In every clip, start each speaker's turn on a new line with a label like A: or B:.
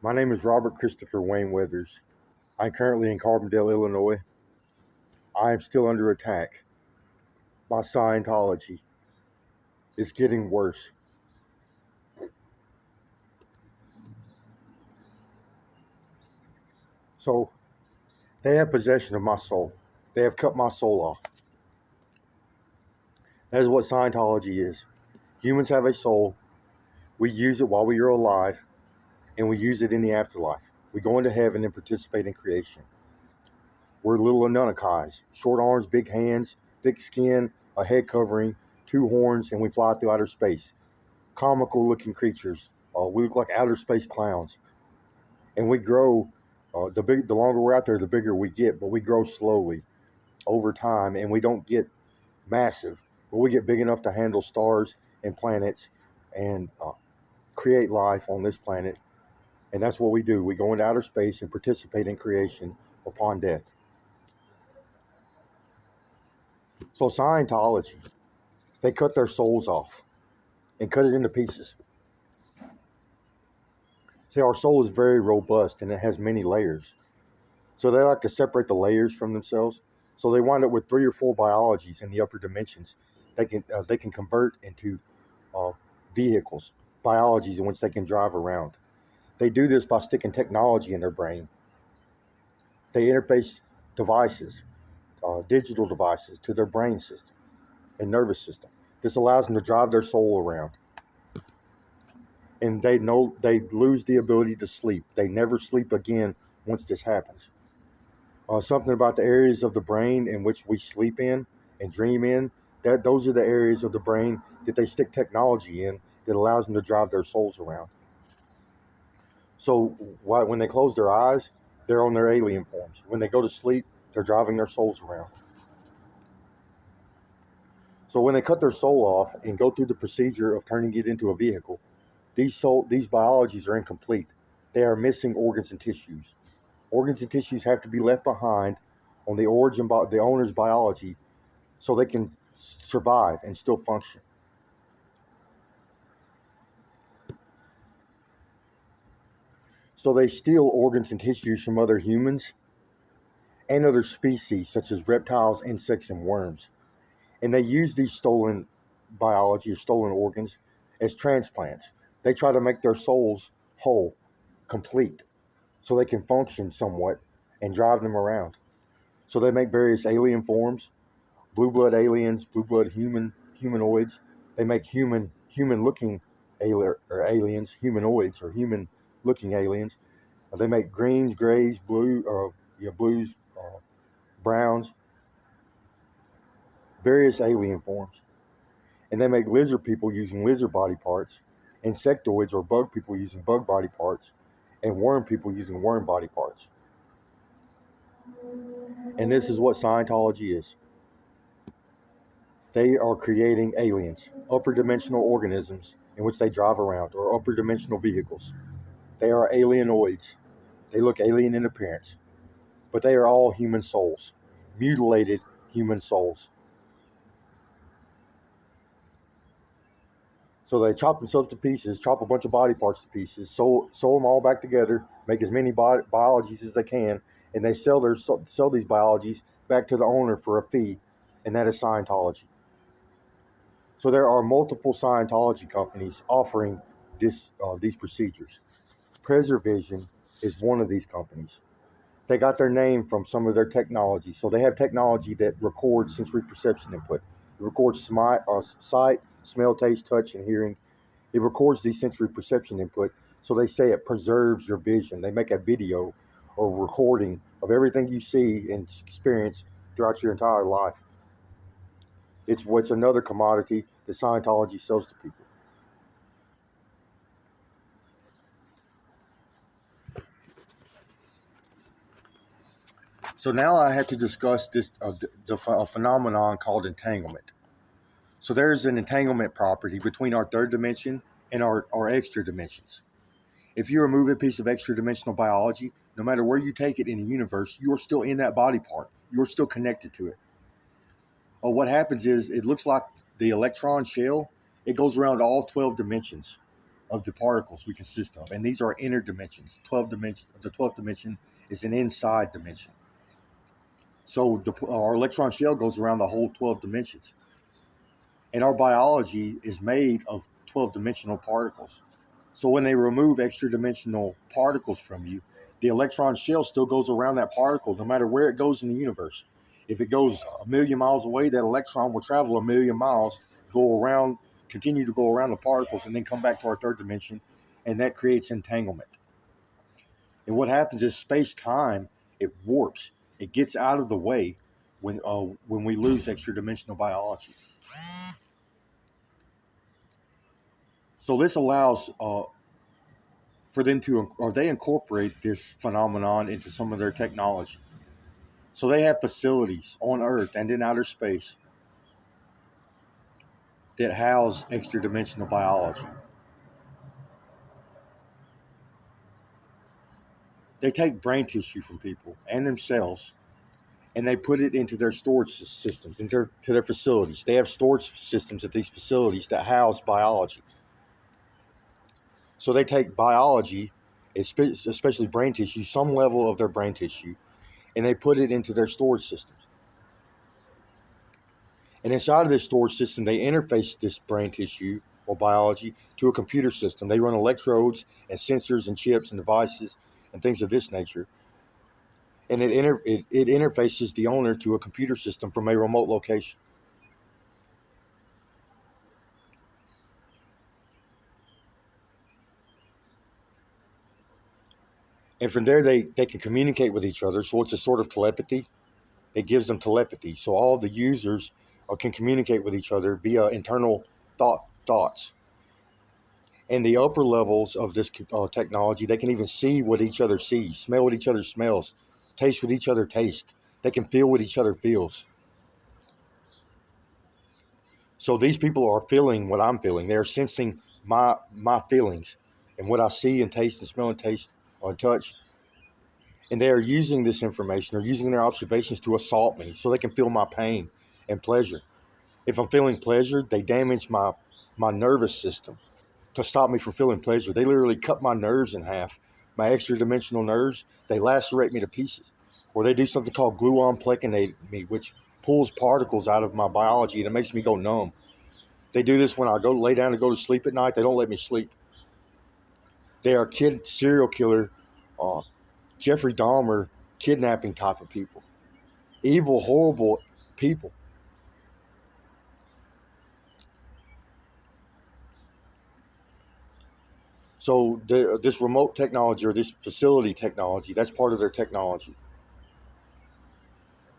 A: My name is Robert Christopher Wayne Weathers. I'm currently in Carbondale, Illinois. I am still under attack by Scientology. It's getting worse. So, they have possession of my soul. They have cut my soul off. That is what Scientology is. Humans have a soul. We use it while we are alive, and we use it in the afterlife. We go into heaven and participate in creation. We're little Anunnakis. Short arms, big hands, thick skin, a head covering, two horns, and we fly through outer space. Comical looking creatures. We look like outer space clowns, and we grow. The longer we're out there, the bigger we get, but we grow slowly over time, and we don't get massive, but we get big enough to handle stars and planets and create life on this planet. And that's what we do. We go into outer space and participate in creation upon death. So Scientology, they cut their souls off and cut it into pieces. See, our soul is very robust and it has many layers. So they like to separate the layers from themselves. So they wind up with 3 or 4 biologies in the upper dimensions. They can convert into uh, vehicles, biologies in which they can drive around. They do this by sticking technology in their brain. They interface devices, digital devices, to their brain system and nervous system. This allows them to drive their soul around. And they lose the ability to sleep. They never sleep again once this happens. Something about the areas of the brain in which we sleep in and dream in, that those are the areas of the brain that they stick technology in that allows them to drive their souls around. So when they close their eyes, they're on their alien forms. When they go to sleep, they're driving their souls around. So when they cut their soul off and go through the procedure of turning it into a vehicle, these biologies are incomplete. They are missing organs and tissues. Organs and tissues have to be left behind on the owner's biology so they can survive and still function. So they steal organs and tissues from other humans and other species such as reptiles, insects, and worms. And they use these stolen biology or stolen organs as transplants. They try to make their souls whole, complete, so they can function somewhat and drive them around. So they make various alien forms, blue blood aliens, blue blood humanoids. They make human looking aliens, humanoids or human looking aliens. They make greens, grays, blues, browns, various alien forms. And they make lizard people using lizard body parts, insectoids or bug people using bug body parts, and worm people using worm body parts. And this is what Scientology is. They are creating aliens, upper dimensional organisms in which they drive around, or upper dimensional vehicles. They are alienoids. They look alien in appearance, but they are all human souls, mutilated human souls. So they chop themselves to pieces, chop a bunch of body parts to pieces, sew them all back together, make as many biologies as they can, and they sell these biologies back to the owner for a fee, and that is Scientology. So there are multiple Scientology companies offering these procedures. Preservision is one of these companies. They got their name from some of their technology. So they have technology that records sensory perception input. It records sight, smell, taste, touch, and hearing. It records these sensory perception input. So they say it preserves your vision. They make a video or recording of everything you see and experience throughout your entire life. It's what's another commodity that Scientology sells to people. So now I have to discuss a phenomenon called entanglement. So there's an entanglement property between our third dimension and our extra dimensions. If you remove a piece of extra dimensional biology, no matter where you take it in the universe, you're still in that body part. You're still connected to it. What happens is it looks like the electron shell. It goes around all 12 dimensions. of the particles we consist of. And these are inner dimensions. 12 dimension. The 12th dimension is an inside dimension. So our electron shell goes around the whole 12 dimensions. And our biology is made of 12-dimensional particles. So when they remove extra dimensional particles from you, the electron shell still goes around that particle no matter where it goes in the universe. If it goes a million miles away, that electron will travel a million miles, go around, continue to go around the particles, and then come back to our third dimension, and that creates entanglement. And what happens is space-time, it warps. It gets out of the way when we lose extra dimensional biology. So this allows for them to, or they incorporate this phenomenon into some of their technology. So they have facilities on Earth and in outer space that house extra dimensional biology. They take brain tissue from people and themselves, and they put it into their storage systems, into their facilities. They have storage systems at these facilities that house biology. So they take biology, especially brain tissue, some level of their brain tissue, and they put it into their storage systems. And inside of this storage system, they interface this brain tissue or biology to a computer system. They run electrodes and sensors and chips and devices and things of this nature. And it interfaces the owner to a computer system from a remote location. And from there, they can communicate with each other. So it's a sort of telepathy. It gives them telepathy. So all the users can communicate with each other via internal thoughts. And the upper levels of this technology, they can even see what each other sees, smell what each other smells, taste what each other tastes. They can feel what each other feels. So these people are feeling what I'm feeling. They're sensing my feelings and what I see and taste and smell and taste or touch. And they are using this information or using their observations to assault me so they can feel my pain and pleasure. If I'm feeling pleasure, they damage my nervous system to stop me from feeling pleasure. They literally cut my nerves in half, my extra dimensional nerves. They lacerate me to pieces. Or they do something called gluon pleconate me, which pulls particles out of my biology and it makes me go numb. They do this when I go lay down to go to sleep at night. They don't let me sleep. They are serial killer, Jeffrey Dahmer, kidnapping type of people. Evil, horrible people. So this remote technology or this facility technology, that's part of their technology,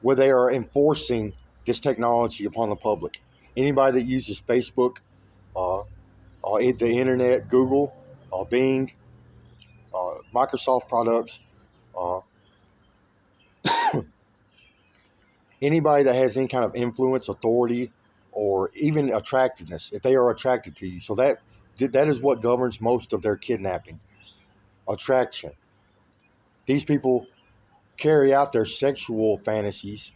A: where they are enforcing this technology upon the public. Anybody that uses Facebook, the internet, Google, Bing, Microsoft products, anybody that has any kind of influence, authority, or even attractiveness, if they are attracted to you. So that is what governs most of their kidnapping, attraction. These people carry out their sexual fantasies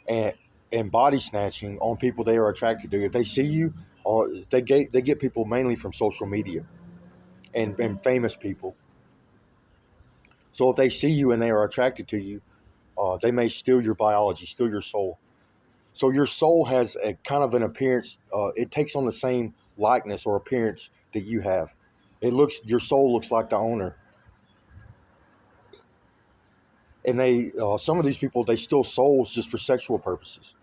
A: and body snatching on people they are attracted to. If they see you, they get people mainly from social media and famous people. So if they see you and they are attracted to you, they may steal your biology, steal your soul. So your soul has a kind of an appearance. It takes on the same likeness or appearance that you have. Your soul looks like the owner. And some of these people, they steal souls just for sexual purposes.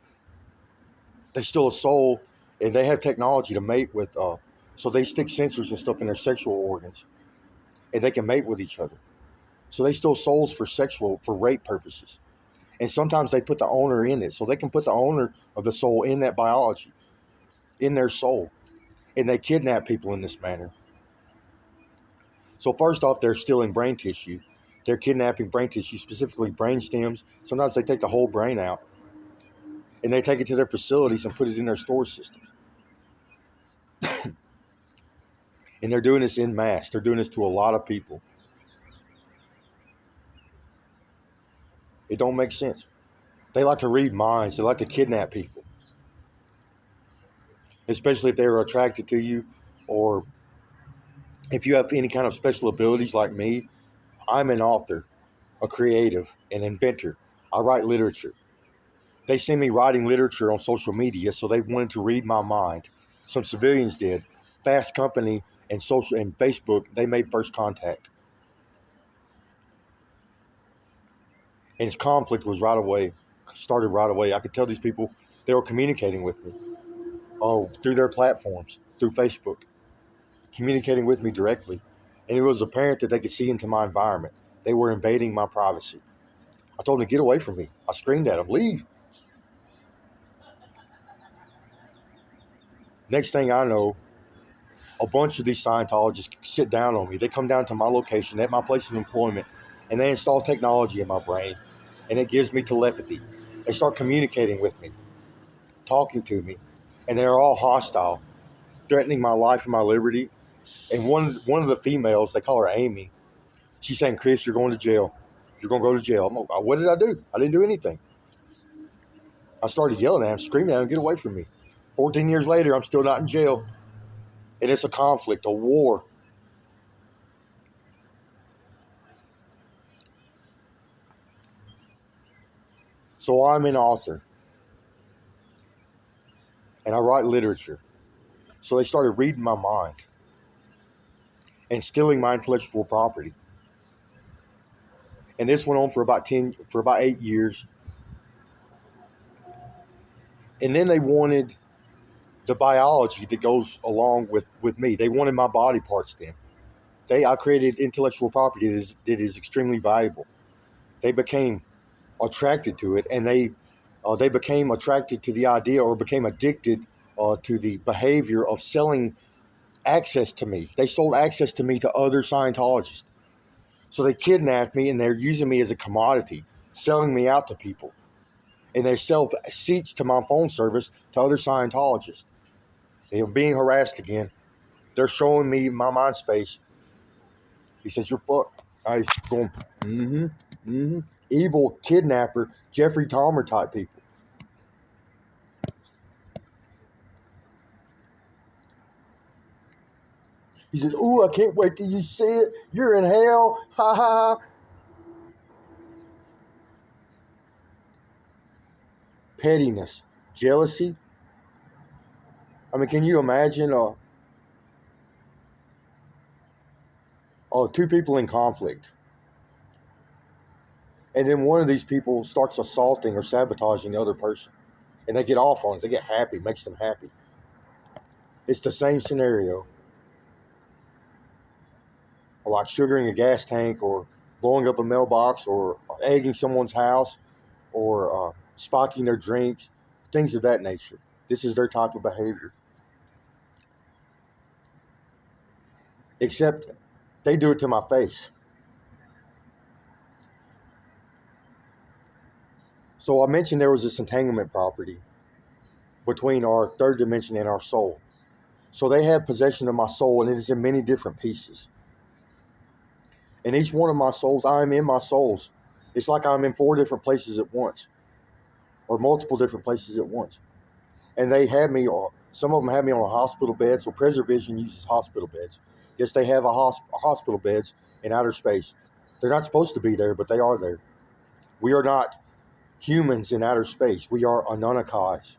A: They steal a soul, and they have technology to mate with. So they stick sensors and stuff in their sexual organs, and they can mate with each other. So they steal souls for rape purposes. And sometimes they put the owner in it, so they can put the owner of the soul in that biology, in their soul, and they kidnap people in this manner. So first off, they're stealing brain tissue. They're kidnapping brain tissue, specifically brain stems. Sometimes they take the whole brain out, and they take it to their facilities and put it in their storage systems. And they're doing this en masse. They're doing this to a lot of people. It don't make sense. They like to read minds. They like to kidnap people, especially if they're attracted to you or If you have any kind of special abilities like me, I'm an author, a creative, an inventor. I write literature. They see me writing literature on social media, so they wanted to read my mind. Some civilians did. Fast Company and social and Facebook, they made first contact. And its conflict was right away, started right away. I could tell these people they were communicating with me. Oh, through their platforms, through Facebook, communicating with me directly. And it was apparent that they could see into my environment. They were invading my privacy. I told them to get away from me. I screamed at them, leave. Next thing I know, a bunch of these Scientologists sit down on me. They come down to my location at my place of employment and they install technology in my brain and it gives me telepathy. They start communicating with me, talking to me, and they're all hostile, threatening my life and my liberty. And one of the females, they call her Amy, she's saying, Chris, you're going to jail. You're going to go to jail. I'm like, what did I do? I didn't do anything. I started yelling at him, screaming at him, get away from me. 14 years later, I'm still not in jail. And it's a conflict, a war. So I'm an author. And I write literature. So they started reading my mind and stealing my intellectual property. And this went on for about 8 years. And then they wanted the biology that goes along with me. They wanted my body parts then. I created intellectual property that is extremely valuable. They became attracted to it, and they became attracted to the idea or became addicted to the behavior of selling access to me. They sold access to me to other Scientologists. So they kidnapped me and they're using me as a commodity, selling me out to people. And they sell seats to my phone service to other Scientologists. They are being harassed again. They're showing me my mind space. He says, you're fucked. I was going, evil kidnapper, Jeffrey Dahmer type people. He says, ooh, I can't wait till you see it. You're in hell. Ha ha ha. Pettiness, jealousy. I mean, can you imagine two people in conflict? And then one of these people starts assaulting or sabotaging the other person. And they get off on it. They get happy. It makes them happy. It's the same scenario. Like sugaring a gas tank or blowing up a mailbox or egging someone's house or spiking their drinks, things of that nature. This is their type of behavior. Except they do it to my face. So I mentioned there was this entanglement property between our third dimension and our soul. So they have possession of my soul, and it is in many different pieces. And each one of my souls, I am in my souls. It's like I'm in 4 different places at once, or multiple different places at once. And they have me, some of them have me on a hospital bed, so Preservision uses hospital beds. Yes, they have hospital beds in outer space. They're not supposed to be there, but they are there. We are not humans in outer space. We are Anunnakis.